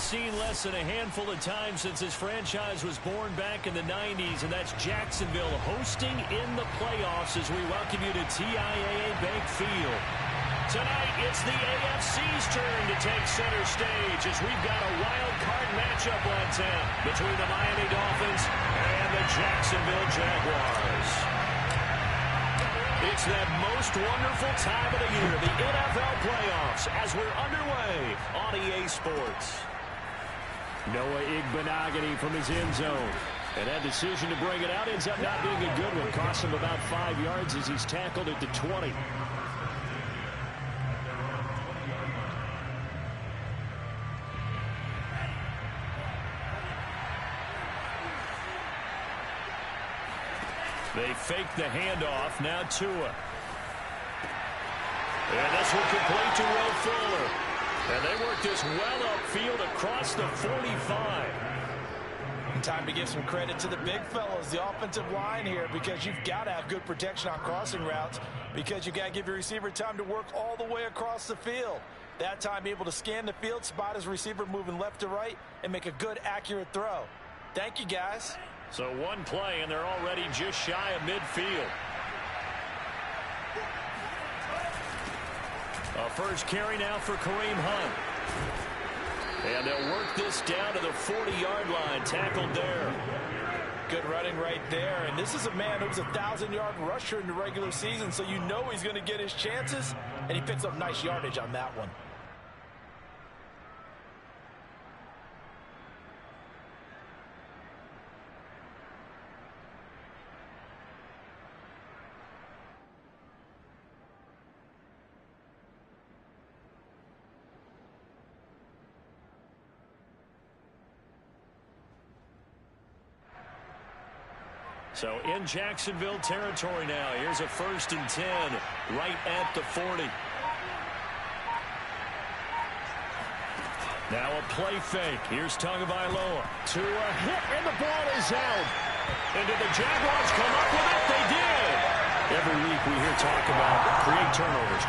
he's seen less than a handful of times since his franchise was born back in the 90s, and that's Jacksonville hosting in the playoffs as we welcome you to TIAA Bank Field. Tonight, it's the AFC's turn to take center stage as we've got a wild card matchup on tap between the Miami Dolphins and the Jacksonville Jaguars. It's that most wonderful time of the year, the NFL playoffs, as we're underway on EA Sports. Noah Igbenogany from his end zone. And that decision to bring it out ends up not being a good one. Cost him about 5 yards as he's tackled at the 20. They fake the handoff. Now Tua. And this will complete to Will Fuller. And they work this well upfield across the 45. Time to give some credit to the big fellas, the offensive line here, because you've got to have good protection on crossing routes, because you've got to give your receiver time to work all the way across the field. That time able to scan the field, spot his receiver moving left to right, and make a good, accurate throw. Thank you, guys. So one play, and they're already just shy of midfield. A first carry now for Kareem Hunt. And they'll work this down to the 40-yard line, tackled there. Good running right there. And this is a man who was a 1,000-yard rusher in the regular season, so you know he's going to get his chances, and he picks up nice yardage on that one. So in Jacksonville territory now. Here's a 1st and 10 right at the 40. Now a play fake. Here's Tagovailoa. To a hit, and the ball is out. And did the Jaguars come up with it? They did. Every week we hear talk about create turnovers.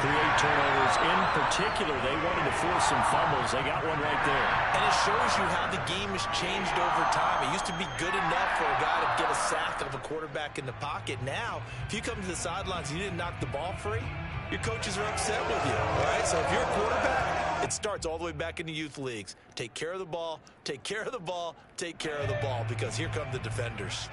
In particular, they wanted to force some fumbles. They got one right there. And it shows you how the game has changed over time. It used to be good enough for a guy to get a sack of a quarterback in the pocket. Now, if you come to the sidelines and you didn't knock the ball free, your coaches are upset with you, all right? So if you're a quarterback, it starts all the way back in the youth leagues. Take care of the ball, take care of the ball, take care of the ball, because here come the defenders.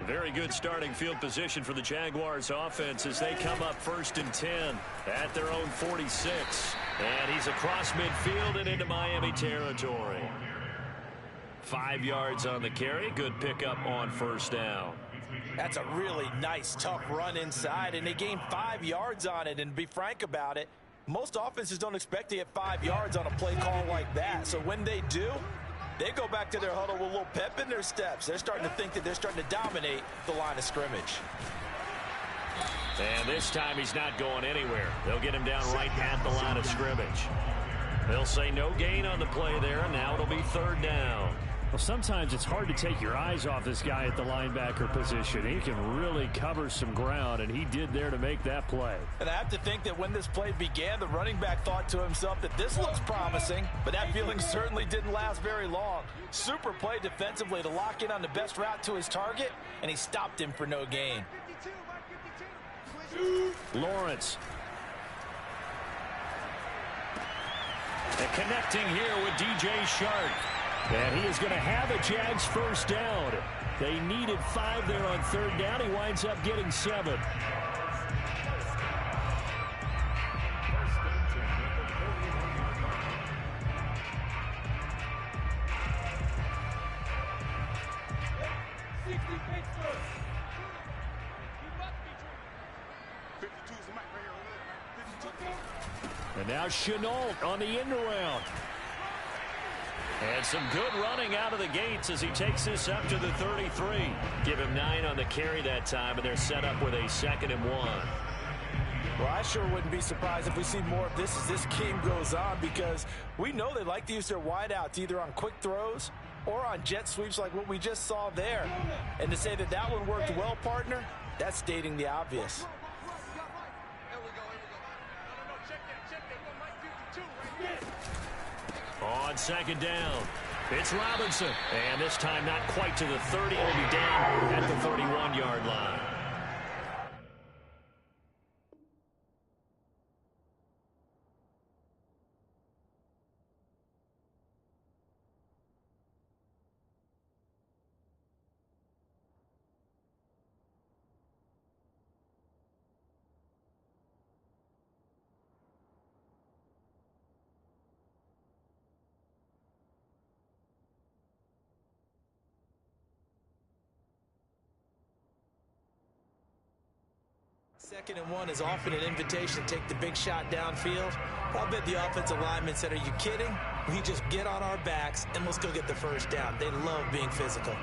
Very good starting field position for the Jaguars offense as they come up 1st and 10 at their own 46. And he's across midfield and into Miami territory. 5 yards on the carry. Good pickup on 1st down. That's a really nice, tough run inside, and they gained 5 yards on it. And to be frank about it, most offenses don't expect to get 5 yards on a play call like that. So when they do, they go back to their huddle with a little pep in their steps. They're starting to think that they're starting to dominate the line of scrimmage. And this time he's not going anywhere. They'll get him down right at the line of scrimmage. They'll say no gain on the play there, and now it'll be 3rd down. Well, sometimes it's hard to take your eyes off this guy at the linebacker position. He can really cover some ground, and he did there to make that play. And I have to think that when this play began, the running back thought to himself that this looks promising, but that feeling certainly didn't last very long. Super play defensively to lock in on the best route to his target, and he stopped him for no gain. Lawrence. And connecting here with DJ Shark. And he is going to have a Jags 1st down. They needed 5 there on 3rd down. He winds up getting 7. And now Chenault on the end around. And some good running out of the gates as he takes this up to the 33. Give him 9 on the carry that time, and they're set up with a 2nd and 1. Well, I sure wouldn't be surprised if we see more of this as this game goes on, because we know they like to use their wideouts either on quick throws or on jet sweeps like what we just saw there. And to say that that one worked well, partner, that's stating the obvious. On second down, it's Robinson. And this time not quite to the 30. It'll be down at the 31-yard line. Second and 1 is often an invitation to take the big shot downfield. I'll bet the offensive lineman said, are you kidding? We just get on our backs and let's go get the first down. They love being physical.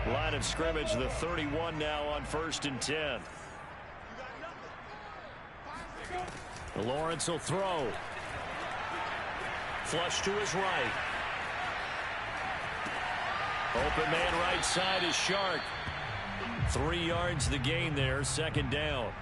Line of scrimmage, the 31 now on 1st and 10. Lawrence will throw. Flush to his right. Open man right side is Shark. 3 yards the gain there, second down.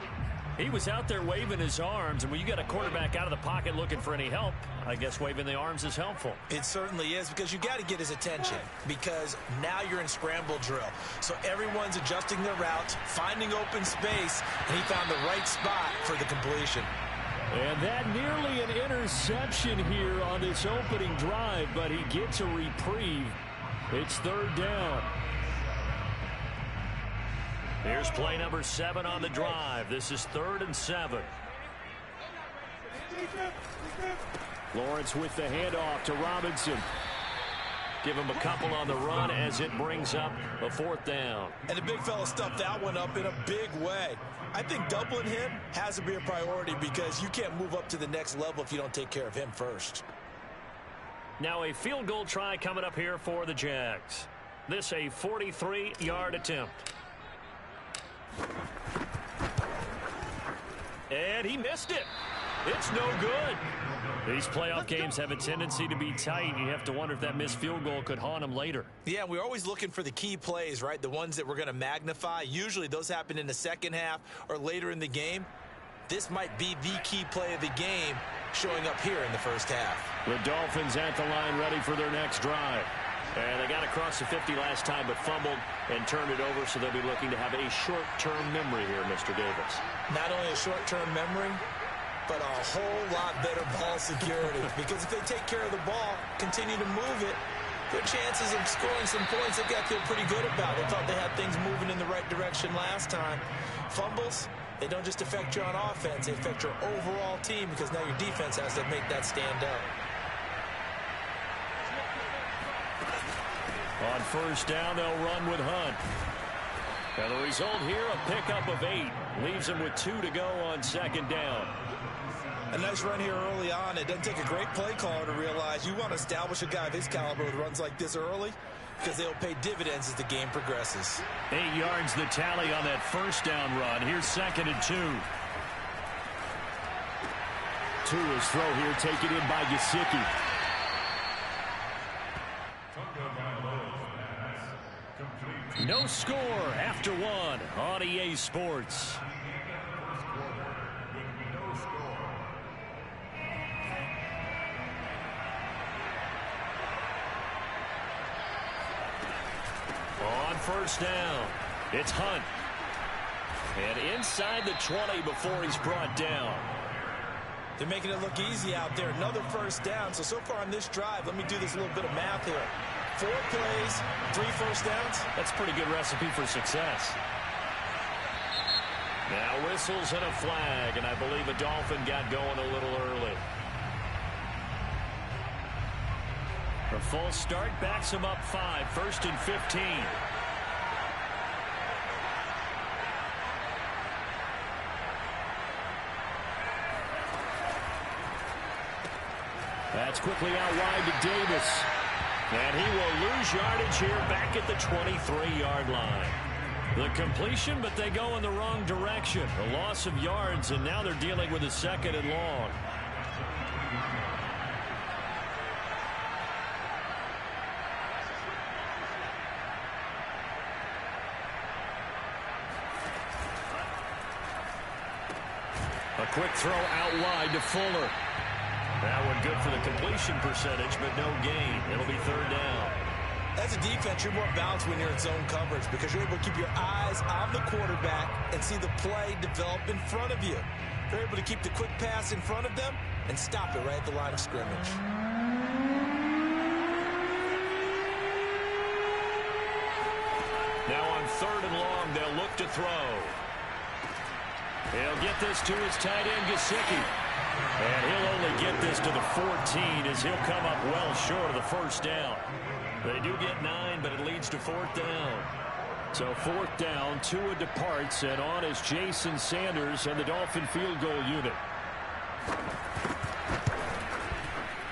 He was out there waving his arms, and when you got a quarterback out of the pocket looking for any help, I guess waving the arms is helpful. It certainly is, because you got to get his attention, because now you're in scramble drill. So everyone's adjusting their routes, finding open space, and he found the right spot for the completion. And that nearly an interception here on this opening drive, but he gets a reprieve. It's 3rd down. Here's play number 7 on the drive. This is 3rd and 7. Lawrence with the handoff to Robinson. Give him a couple on the run as it brings up a 4th down. And the big fella stuffed that one up in a big way. I think doubling him has to be a priority, because you can't move up to the next level if you don't take care of him first. Now a field goal try coming up here for the Jags. This a 43-yard attempt. And he missed it. It's no good. These playoff games have a tendency to be tight. You have to wonder if that missed field goal could haunt him later. Yeah, we're always looking for the key plays, right? The ones that we're going to magnify. Usually those happen in the second half or later in the game. This might be the key play of the game showing up here in the first half. The Dolphins at the line ready for their next drive. And they got across the 50 last time but fumbled and turned it over, so they'll be looking to have a short-term memory here, Mr. Davis. Not only a short-term memory, but a whole lot better ball security. Because if they take care of the ball, continue to move it, their chances of scoring some points, they've got to feel pretty good about. They thought they had things moving in the right direction last time. Fumbles, they don't just affect you on offense, they affect your overall team, because now your defense has to make that stand up. On 1st down, they'll run with Hunt. And the result here, a pickup of 8. Leaves them with 2 to go on 2nd down. A nice run here early on. It doesn't take a great play caller to realize you want to establish a guy of his caliber who runs like this early, because they'll pay dividends as the game progresses. 8 yards the tally on that 1st down run. Here's 2nd and 2. Tua's throw here taken in by Gesicki. No score after 1 on EA Sports. On 1st down, it's Hunt. And inside the 20 before he's brought down. They're making it look easy out there. Another 1st down. So far on this drive, let me do this little bit of math here. 4 plays, 3 1st downs. That's a pretty good recipe for success. Now whistles and a flag, and I believe a Dolphin got going a little early. A false start backs him up 5, 1st and 15. That's quickly out wide to Davis. And he will lose yardage here back at the 23-yard line. The completion, but they go in the wrong direction. A loss of yards, and now they're dealing with a 2nd and long. A quick throw out wide to Fuller. That one good for the completion percentage, but no gain. It'll be third down. As a defense, you're more balanced when you're in zone coverage because you're able to keep your eyes on the quarterback and see the play develop in front of you. You're able to keep the quick pass in front of them and stop it right at the line of scrimmage. Now on third and long, they'll look to throw. He'll get this to his tight end, Gesicki. And he'll only get this to the 14 as he'll come up well short of the first down. They do get 9, but it leads to fourth down. So fourth down, Tua departs, and on is Jason Sanders and the Dolphin field goal unit.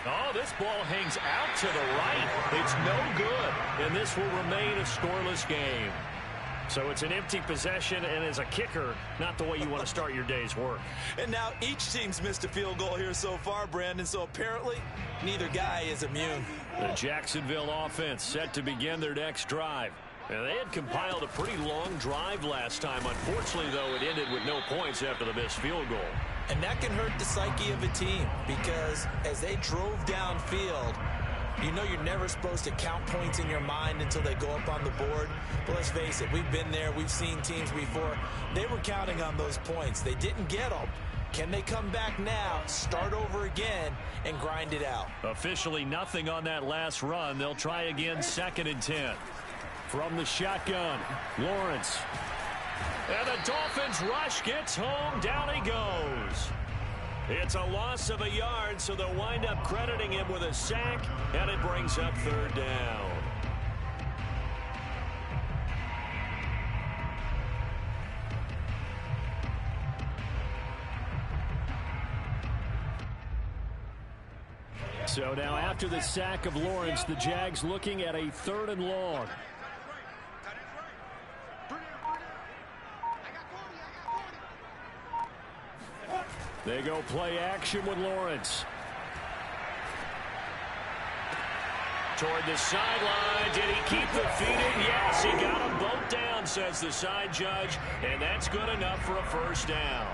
Oh, this ball hangs out to the right. It's no good, and this will remain a scoreless game. So it's an empty possession, and as a kicker, not the way you want to start your day's work. And now each team's missed a field goal here so far, Brandon, so apparently neither guy is immune. The Jacksonville offense set to begin their next drive. And they had compiled a pretty long drive last time. Unfortunately, though, it ended with no points after the missed field goal. And that can hurt the psyche of a team because as they drove downfield, you know you're never supposed to count points in your mind until they go up on the board. But let's face it, we've been there. We've seen teams before. They were counting on those points. They didn't get them. Can they come back now, start over again, and grind it out? Officially nothing on that last run. They'll try again, 2nd and 10. From the shotgun, Lawrence. And the Dolphins rush gets home. Down he goes. It's a loss of a yard, so they'll wind up crediting him with a sack, and it brings up third down. So now after the sack of Lawrence, the Jags looking at a 3rd and long. They go play action with Lawrence. Toward the sideline. Did he keep the feet in? Yes, he got them both down, says the side judge. And that's good enough for a first down.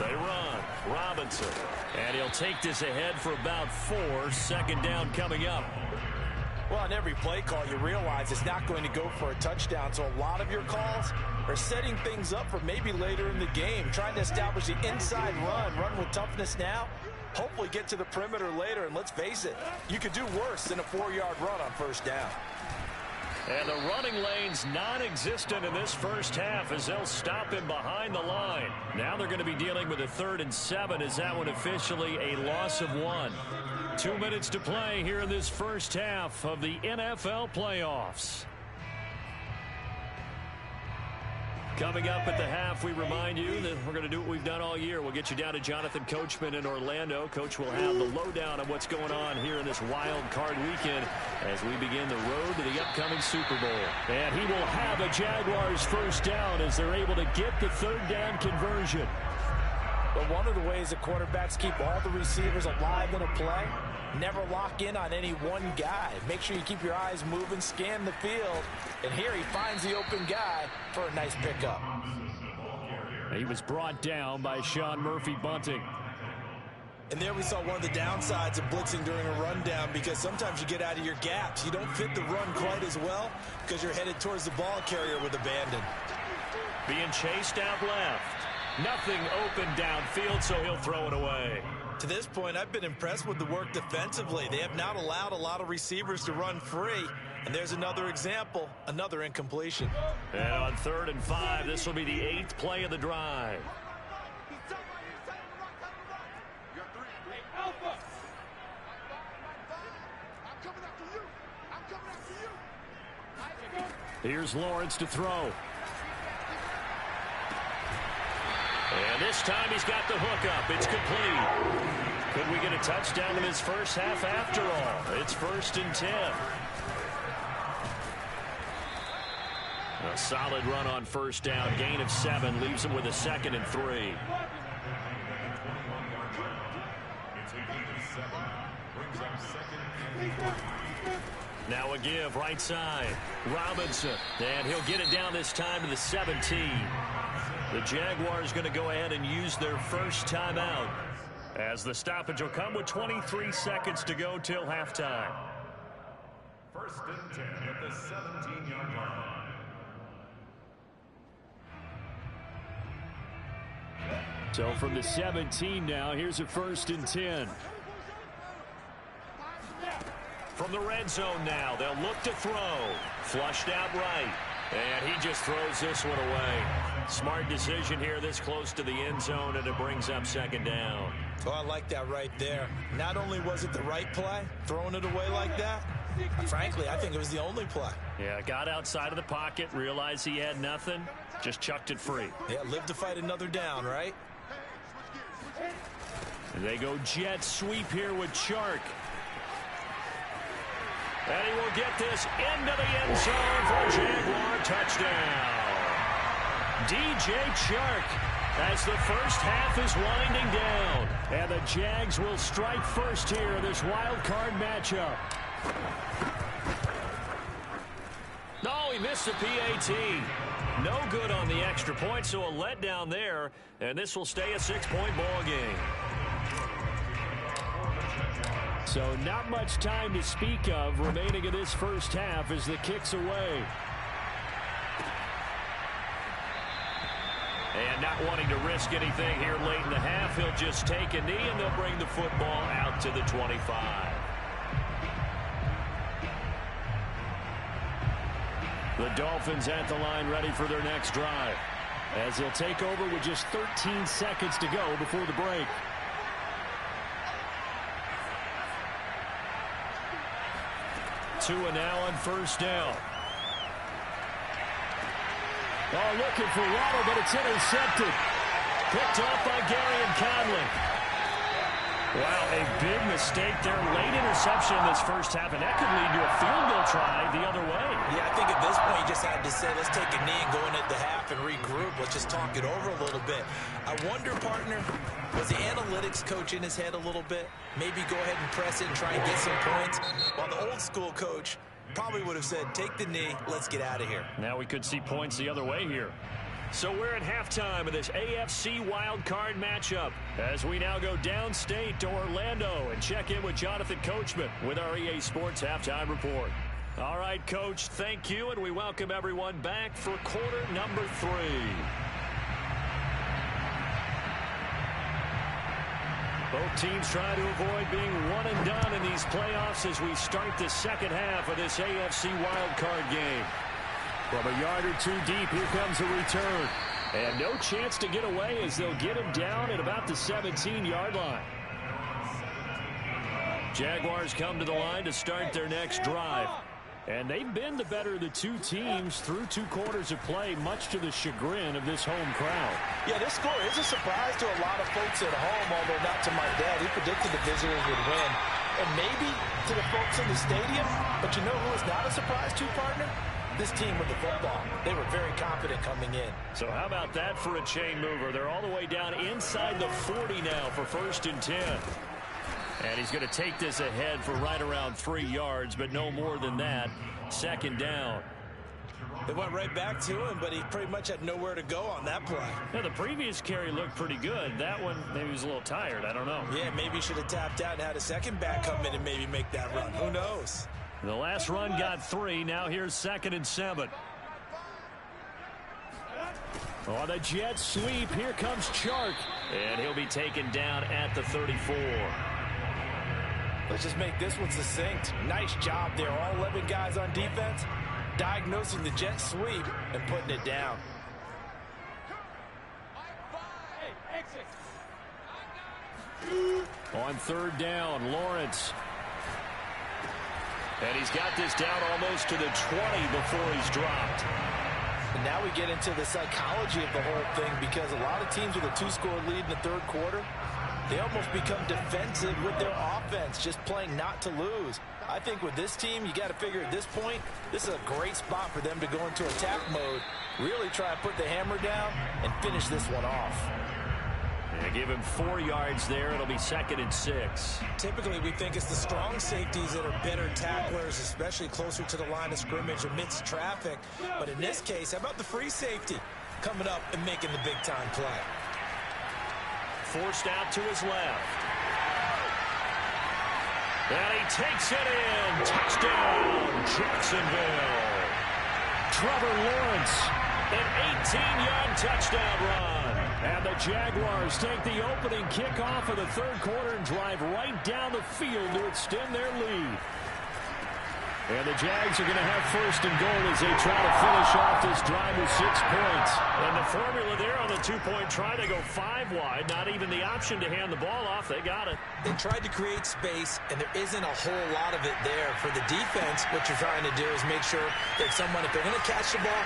They run. Robinson. And he'll take this ahead for about 4. 2nd down coming up. Well, on every play call, you realize it's not going to go for a touchdown. So a lot of your calls are setting things up for maybe later in the game, trying to establish the inside run with toughness now, hopefully get to the perimeter later. And let's face it, you could do worse than a 4-yard run on first down. And the running lane's non-existent in this first half as they'll stop him behind the line. Now they're going to be dealing with a 3rd and 7 as that one officially a loss of 1. 2 minutes to play here in this first half of the NFL playoffs. Coming up at the half, we remind you that we're going to do what we've done all year. We'll get you down to Jonathan Coachman in Orlando. Coach will have the lowdown on what's going on here in this wild card weekend as we begin the road to the upcoming Super Bowl. And he will have a Jaguars first down as they're able to get the 3rd down conversion. But one of the ways the quarterbacks keep all the receivers alive in a play, never lock in on any one guy. Make sure you keep your eyes moving, scan the field, and here he finds the open guy for a nice pickup. He was brought down by Sean Murphy-Bunting. And there we saw one of the downsides of blitzing during a rundown because sometimes you get out of your gaps. You don't fit the run quite as well because you're headed towards the ball carrier with abandon. Being chased out left. Nothing open downfield, so he'll throw it away. To this point, I've been impressed with the work defensively. They have not allowed a lot of receivers to run free. And there's another example, another incompletion. And on 3rd and 5, this will be the 8th play of the drive. Here's Lawrence to throw. And this time he's got the hook up. It's complete. Could we get a touchdown in this first half after all? It's 1st and 10. A solid run on first down. Gain of 7 leaves him with a 2nd and 3. Now a give right side. Robinson. And he'll get it down this time to the 17. The Jaguars going to go ahead and use their first timeout, as the stoppage will come with 23 seconds to go till halftime. First and 10 at the 17-yard line. So from the 17 now, here's a first and 10. From the red zone now, they'll look to throw. Flushed out right. And he just throws this one away. Smart decision here this close to the end zone, and it brings up second down. Oh, I like that right there. Not only was it the right play, throwing it away like that, frankly, I think it was the only play. Yeah, got outside of the pocket, realized he had nothing, just chucked it free. Yeah, live to fight another down, right? And they go jet sweep here with Chark. And he will get this into the end zone for a Jaguar touchdown. DJ Chark, as the first half is winding down. And the Jags will strike first here in this wild card matchup. No, he missed the PAT. No good on the extra point, so a letdown there. And this will stay a 6-point ball game. So not much time to speak of remaining in this first half as the kick's away. And not wanting to risk anything here late in the half, he'll just take a knee and they'll bring the football out to the 25. The Dolphins at the line ready for their next drive, as they'll take over with just 13 seconds to go before the break. Tua now on first down. Oh, looking for Waddle, but it's intercepted. Picked off by Gary and Conley. Wow, a big mistake there. Late interception in this first half, and that could lead to a field goal try the other way. Yeah, I think at this point you just had to say, let's take a knee and go into the half and regroup. Let's just talk it over a little bit. I wonder, partner, was the analytics coach in his head a little bit? Maybe go ahead and press it and try and get some points. While the old school coach probably would have said, take the knee, let's get out of here. Now we could see points the other way here. So we're at halftime of this AFC wildcard matchup, as we now go downstate to Orlando and check in with Jonathan Coachman with our EA Sports Halftime Report. All right, Coach, thank you, and we welcome everyone back for quarter number 3. Both teams trying to avoid being one and done in these playoffs as we start the second half of this AFC wildcard game. From a yard or two deep, here comes a return. And no chance to get away as they'll get him down at about the 17-yard line. Jaguars come to the line to start their next drive. And they've been the better of the two teams through 2 quarters of play, much to the chagrin of this home crowd. Yeah, this score is a surprise to a lot of folks at home, although not to my dad. He predicted the visitors would win. And maybe to the folks in the stadium. But you know who is not a surprise to, partner? This team with the football. They were very confident coming in. So how about that for a chain mover? They're all the way down inside the 40 now for first and 10. And he's going to take this ahead for right around 3 yards, but no more than that. Second down. They went right back to him, but he pretty much had nowhere to go on that play. Yeah, the previous carry looked pretty good. That one, maybe he was a little tired. I don't know. Yeah, maybe he should have tapped out and had a second back come in and maybe make that run. Who knows? The last run got 3. Now here's 2nd and 7. On the jet sweep, here comes Chark. And he'll be taken down at the 34. Let's just make this one succinct. Nice job there. All 11 guys on defense diagnosing the jet sweep and putting it down. On 3rd down, Lawrence. And he's got this down almost to the 20 before he's dropped. And now we get into the psychology of the whole thing, because a lot of teams with a 2-score lead in the 3rd quarter, they almost become defensive with their offense, just playing not to lose. I think with this team, you got to figure at this point, this is a great spot for them to go into attack mode, really try to put the hammer down and finish this one off. And give him 4 yards there. It'll be 2nd and 6. Typically, we think it's the strong safeties that are better tacklers, especially closer to the line of scrimmage amidst traffic. But in this case, how about the free safety coming up and making the big-time play? Forced out to his left. And he takes it in. Touchdown, Jacksonville. Trevor Lawrence, an 18-yard touchdown run. And the Jaguars take the opening kickoff of the 3rd quarter and drive right down the field to extend their lead. And the Jags are going to have 1st and goal as they try to finish off this drive with 6 points. And the formula there on the 2-point try, they go 5 wide. Not even the option to hand the ball off. They got it. They tried to create space, and there isn't a whole lot of it there. For the defense, what you're trying to do is make sure that if they're going to catch the ball,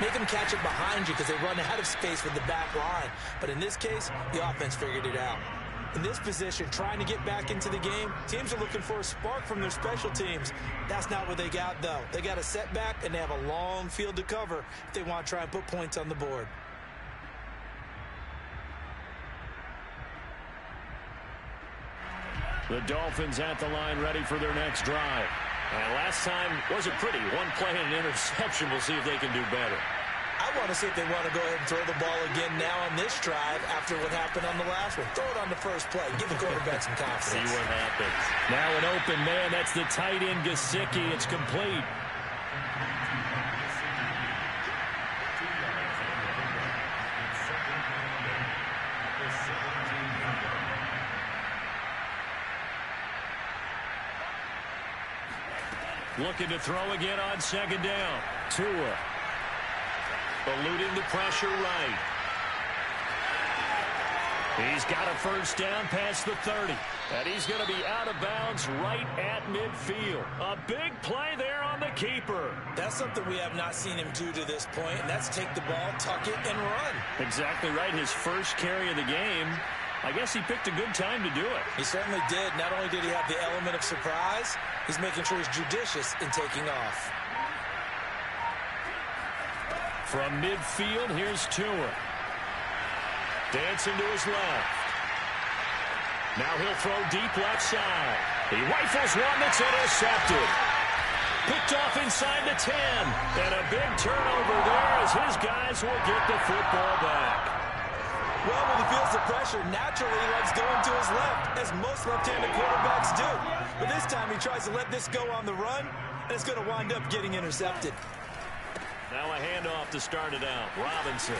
make them catch it behind you because they run out of space with the back line. But in this case, the offense figured it out. In this position, trying to get back into the game, teams are looking for a spark from their special teams. That's not what they got, though. They got a setback, and they have a long field to cover if they want to try and put points on the board. The Dolphins at the line ready for their next drive. And last time wasn't pretty. 1 play and an interception. We'll see if they can do better. I want to see if they want to go ahead and throw the ball again now on this drive after what happened on the last one. Throw it on the first play. Give the quarterback some confidence. See what happens. Now an open man. That's the tight end, Gesicki. It's complete. Looking to throw again on 2nd down. Tua. Eluding the pressure right. He's got a 1st down past the 30. And he's going to be out of bounds right at midfield. A big play there on the keeper. That's something we have not seen him do to this point, and that's take the ball, tuck it, and run. Exactly right. His first carry of the game. I guess he picked a good time to do it. He certainly did. Not only did he have the element of surprise, he's making sure he's judicious in taking off. From midfield, here's Tua. Dancing to his left. Now he'll throw deep left side. He rifles one that's intercepted. Picked off inside the 10. And a big turnover there as his guys will get the football back. Well, when he feels the pressure, naturally he likes going to his left, as most left-handed quarterbacks do. But this time he tries to let this go on the run, and it's going to wind up getting intercepted. Now a handoff to start it out. Robinson.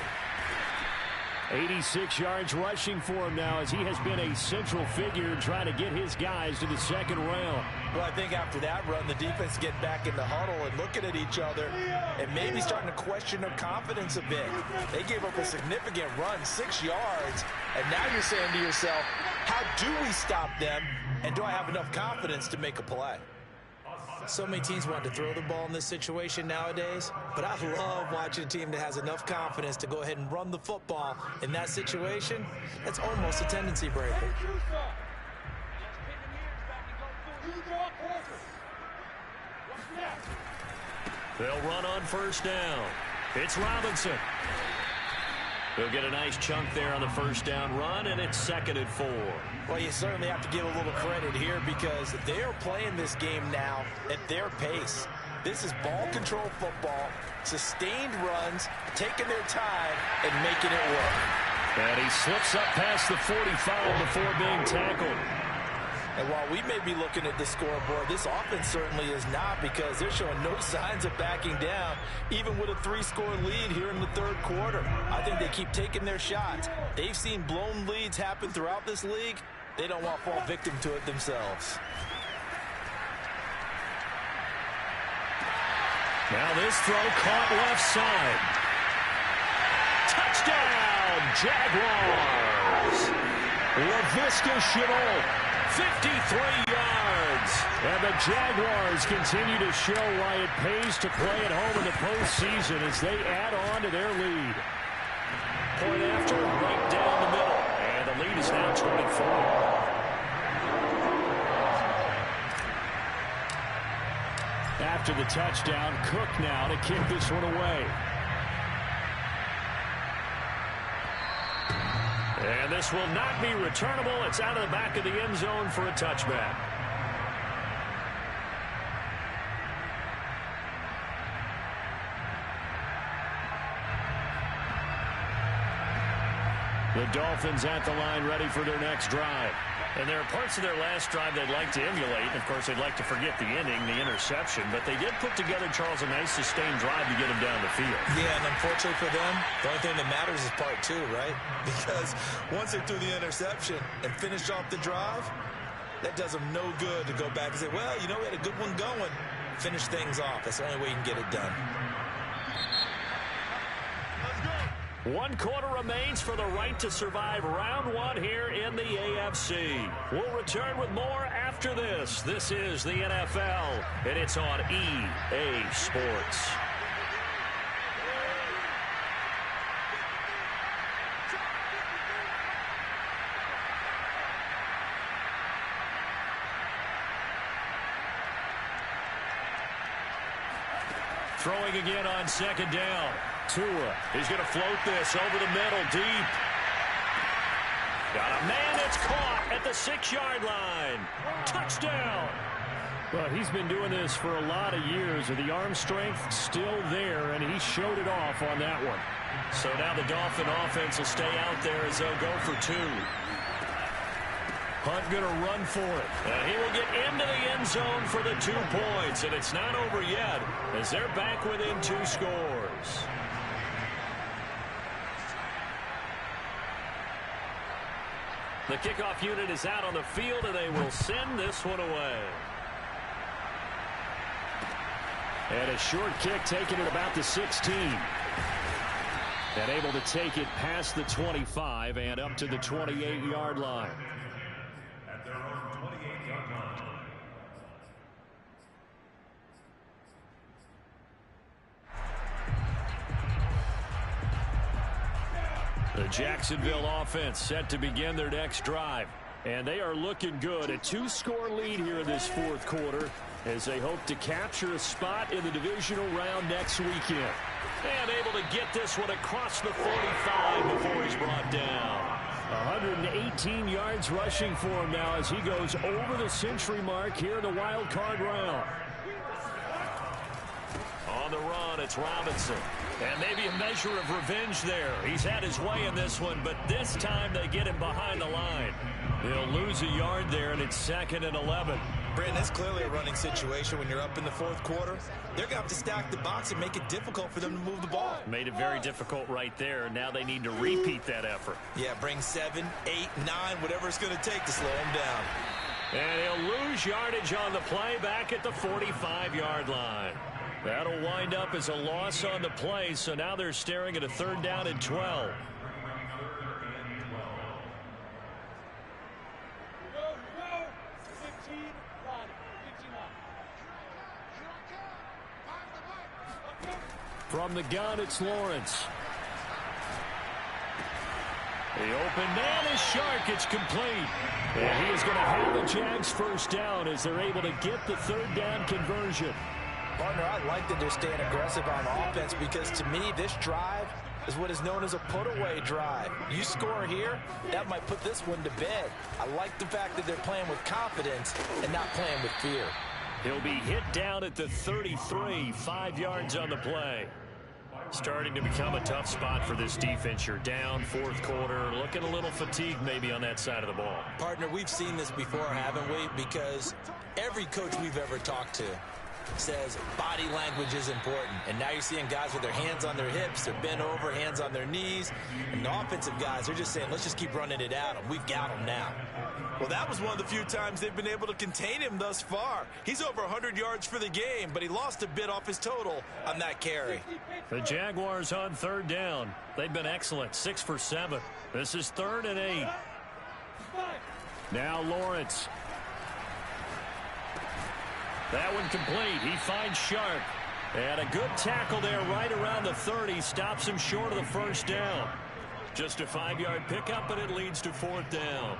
86 yards rushing for him now as he has been a central figure trying to get his guys to the 2nd round. Well, I think after that run, the defense get back in the huddle and looking at each other and maybe starting to question their confidence a bit. They gave up a significant run, 6 yards, and now you're saying to yourself, how do we stop them, and do I have enough confidence to make a play? So many teams want to throw the ball in this situation nowadays, but I love watching a team that has enough confidence to go ahead and run the football in that situation. That's almost a tendency breaker. They'll run on 1st down. It's Robinson. He'll get a nice chunk there on the 1st down run, and it's 2nd and 4. Well, you certainly have to give a little credit here because they are playing this game now at their pace. This is ball control football, sustained runs, taking their time, and making it work. And he slips up past the 45 before being tackled. And while we may be looking at the scoreboard, this offense certainly is not because they're showing no signs of backing down, even with a 3-score lead here in the 3rd quarter. I think they keep taking their shots. They've seen blown leads happen throughout this league. They don't want to fall victim to it themselves. Now this throw caught left side. Touchdown, Jaguars. LaVisca Chenault. 53 yards. And the Jaguars continue to show why it pays to play at home in the postseason as they add on to their lead. Point after, right down the middle. And the lead is now 24. After the touchdown, Cook now to kick this one away. And this will not be returnable. It's out of the back of the end zone for a touchback. The Dolphins at the line ready for their next drive. And there are parts of their last drive they'd like to emulate. Of course, they'd like to forget the ending, the interception. But they did put together, Charles, a nice sustained drive to get them down the field. Yeah, and unfortunately for them, the only thing that matters is part two, right? Because once they threw the interception and finished off the drive, that does them no good to go back and say, well, you know, we had a good one going. Finish things off. That's the only way you can get it done. 1 quarter remains for the right to survive round one here in the AFC. We'll return with more after this. This is the NFL, and it's on EA Sports. Throwing again on second down. Tua, he's going to float this over the middle, deep. Got a man that's caught at the 6-yard line. Touchdown. Well, he's been doing this for a lot of years, and the arm strength still there, and he showed it off on that one. So now the Dolphin offense will stay out there as they'll go for 2. Hunt going to run for it. And he will get into the end zone for the 2 points, and it's not over yet as they're back within 2 scores. The kickoff unit is out on the field, and they will send this one away. And a short kick taken at about the 16. And able to take it past the 25 and up to the 28-yard line. At their own 28-yard line. The Jacksonville offense set to begin their next drive. And they are looking good. A 2-score lead here in this 4th quarter as they hope to capture a spot in the divisional round next weekend. And able to get this one across the 45 before he's brought down. 118 yards rushing for him now as he goes over the century mark here in the wild card round. On the run, it's Robinson. And maybe a measure of revenge there. He's had his way in this one, but this time they get him behind the line. They'll lose a yard there, and it's 2nd and 11. Brandon, that's clearly a running situation when you're up in the 4th quarter. They're going to have to stack the box and make it difficult for them to move the ball. Made it very difficult right there. Now they need to repeat that effort. Yeah, bring 7, 8, 9, whatever it's going to take to slow them down. And he'll lose yardage on the play back at the 45-yard line. That'll wind up as a loss on the play, so now they're staring at a 3rd down and 12. From the gun, it's Lawrence. The open man is Shark. It's complete. And he is going to have the Jags 1st down as they're able to get the 3rd down conversion. Partner, I like that they're staying aggressive on offense because to me, this drive is what is known as a put-away drive. You score here, that might put this one to bed. I like the fact that they're playing with confidence and not playing with fear. He'll be hit down at the 33, 5 yards on the play. Starting to become a tough spot for this defense. You're down 4th quarter, looking a little fatigued maybe on that side of the ball. Partner, we've seen this before, haven't we? Because every coach we've ever talked to says body language is important. And now you're seeing guys with their hands on their hips, they're bent over, hands on their knees. And the offensive guys, they're just saying, let's just keep running it at them. We've got them now. Well, that was one of the few times they've been able to contain him thus far. He's over 100 yards for the game, but he lost a bit off his total on that carry. The Jaguars on 3rd down. They've been excellent, 6 for 7. This is 3rd and 8. Now Lawrence. That one complete. He finds Sharp. And a good tackle there right around the 30. Stops him short of the 1st down. Just a 5-yard pickup, and it leads to 4th down.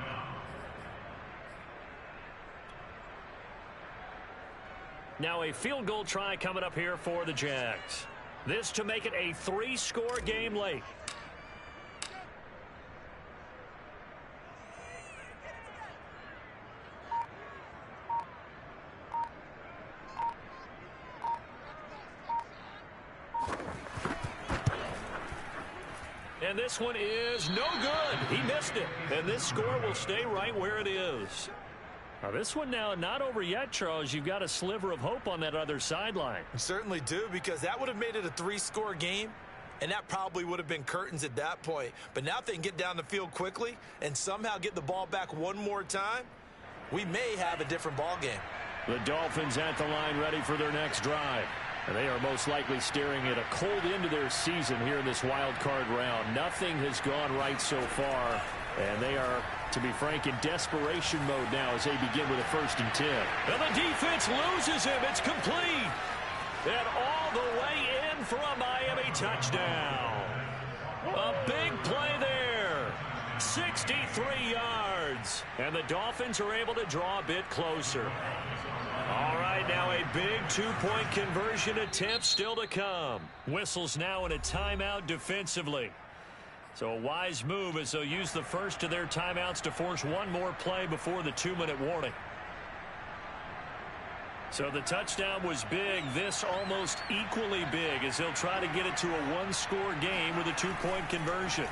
Now a field goal try coming up here for the Jags. This to make it a 3-score game late. And this one is no good. He missed it. And this score will stay right where it is. Now this one now not over yet, Charles. You've got a sliver of hope on that other sideline. You certainly do, because that would have made it a 3-score game, and that probably would have been curtains at that point. But now if they can get down the field quickly and somehow get the ball back one more time, we may have a different ball game. The Dolphins at the line ready for their next drive. And they are most likely staring at a cold end to their season here in this wild card round. Nothing has gone right so far, and they are, to be frank, in desperation mode now as they begin with a 1st and 10. And the defense loses him. It's complete. And all the way in for a Miami touchdown. A big play there. 63 yards. And the Dolphins are able to draw a bit closer. All right, now a big 2-point conversion attempt still to come. Whistles now in a timeout defensively. So a wise move as they'll use the first of their timeouts to force one more play before the 2-minute warning. So the touchdown was big. This almost equally big as they'll try to get it to a 1-score game with a 2-point conversion.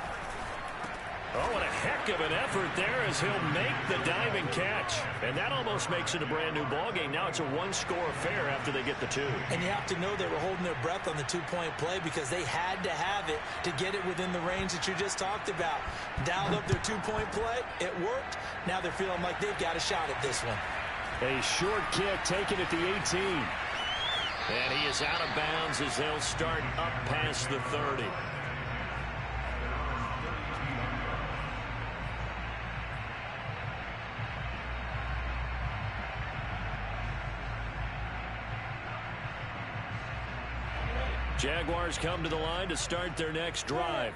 Oh, and a heck of an effort there as he'll make the diving catch. And that almost makes it a brand-new ball game. Now it's a 1-score affair after they get the 2. And you have to know they were holding their breath on the 2-point play because they had to have it to get it within the range that you just talked about. Dialed up their 2-point play. It worked. Now they're feeling like they've got a shot at this one. A short kick taken at the 18. And he is out of bounds as they'll start up past the 30. Jaguars come to the line to start their next drive.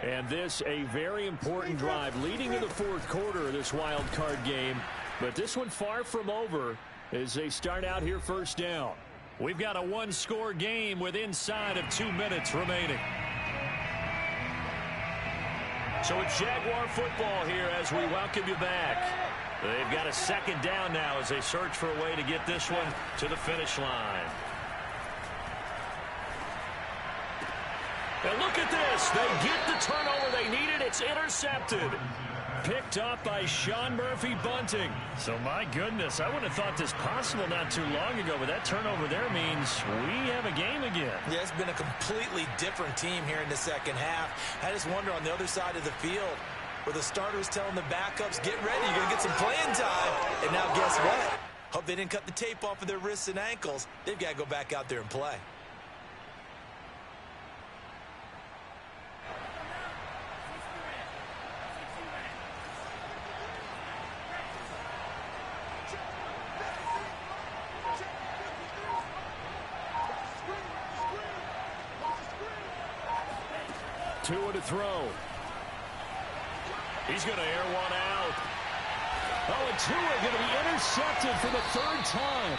And this a very important drive leading to the 4th quarter of this wild card game. But this one far from over as they start out here 1st down. We've got a 1-score game with inside of 2 minutes remaining. So it's Jaguar football here as we welcome you back. They've got a 2nd down now as they search for a way to get this one to the finish line. And look at this. They get the turnover they needed. It's intercepted. Picked up by Sean Murphy-Bunting. So, my goodness, I wouldn't have thought this possible not too long ago, but that turnover there means we have a game again. Yeah, it's been a completely different team here in the 2nd half. I just wonder on the other side of the field where the starters telling the backups, get ready, you're going to get some playing time. And now guess what? Hope they didn't cut the tape off of their wrists and ankles. They've got to go back out there and play. Tua to throw. He's going to air one out. Oh, and Tua going to be intercepted for the 3rd time.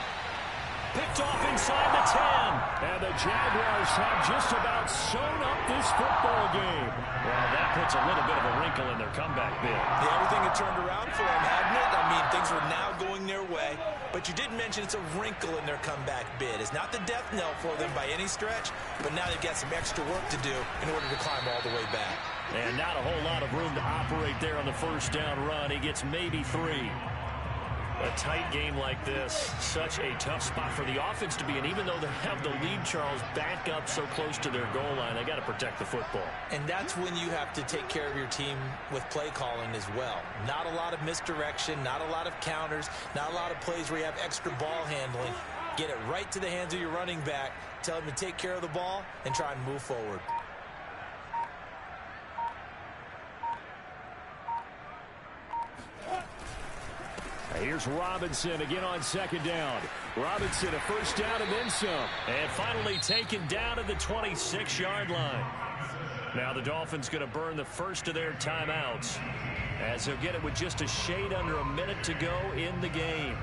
Picked off inside the 10. And the Jaguars have just about sewn up this football game. Well, that puts a little bit of a wrinkle in their comeback bid. Yeah, everything had turned around for them, hadn't it? I mean, things were now going their way. But you did mention it's a wrinkle in their comeback bid. It's not the death knell for them by any stretch, but now they've got some extra work to do in order to climb all the way back. And not a whole lot of room to operate there on the 1st down run. He gets maybe 3. A tight game like this, such a tough spot for the offense to be in. Even though they have the lead, Charles, back up so close to their goal line, they got to protect the football. And that's when you have to take care of your team with play calling as well. Not a lot of misdirection, not a lot of counters, not a lot of plays where you have extra ball handling. Get it right to the hands of your running back, tell him to take care of the ball, and try and move forward. Here's Robinson again on 2nd down. Robinson a 1st down and then some. And finally taken down at the 26-yard line. Now the Dolphins going to burn the first of their timeouts as they'll get it with just a shade under a minute to go in the game.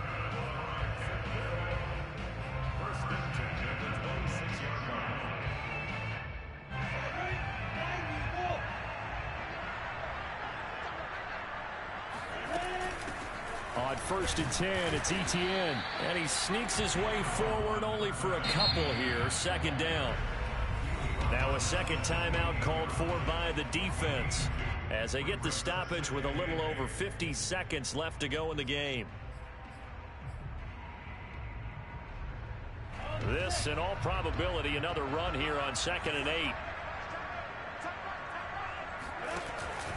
On 1st and 10, it's ETN. And he sneaks his way forward only for a couple here. 2nd down. Now a second timeout called for by the defense as they get the stoppage with a little over 50 seconds left to go in the game. This, in all probability, another run here on 2nd and 8.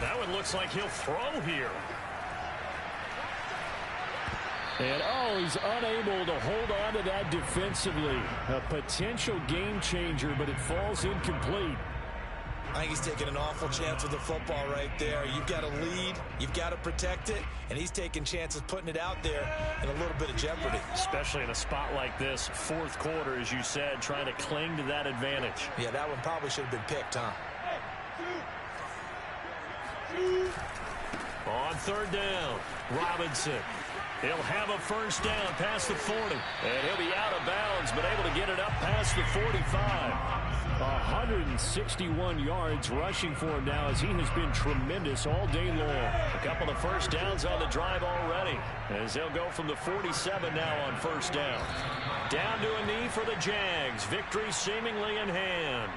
That one looks like he'll throw here. And, he's unable to hold on to that defensively. A potential game changer, but it falls incomplete. I think he's taking an awful chance with the football right there. You've got to lead, you've got to protect it, and he's taking chances putting it out there in a little bit of jeopardy. Especially in a spot like this, 4th quarter, as you said, trying to cling to that advantage. Yeah, that one probably should have been picked, huh? On 3rd down, Robinson. He'll have a first down past the 40. And he'll be out of bounds, but able to get it up past the 45. 161 yards rushing for him now as he has been tremendous all day long. A couple of first downs on the drive already as they'll go from the 47 now on 1st down. Down to a knee for the Jags. Victory seemingly in hand.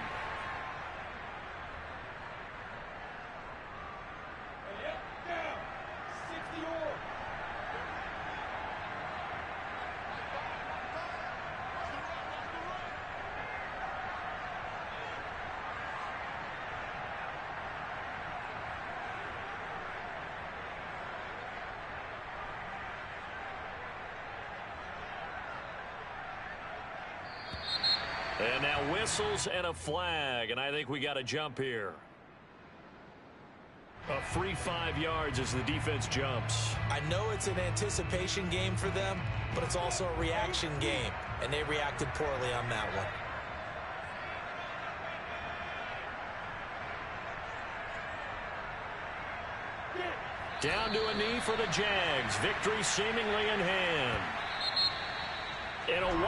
And now whistles and a flag, and I think we got a jump here. A free 5 yards as the defense jumps. I know it's an anticipation game for them, but it's also a reaction game, and they reacted poorly on that one. Down to a knee for the Jags. Victory seemingly in hand. In a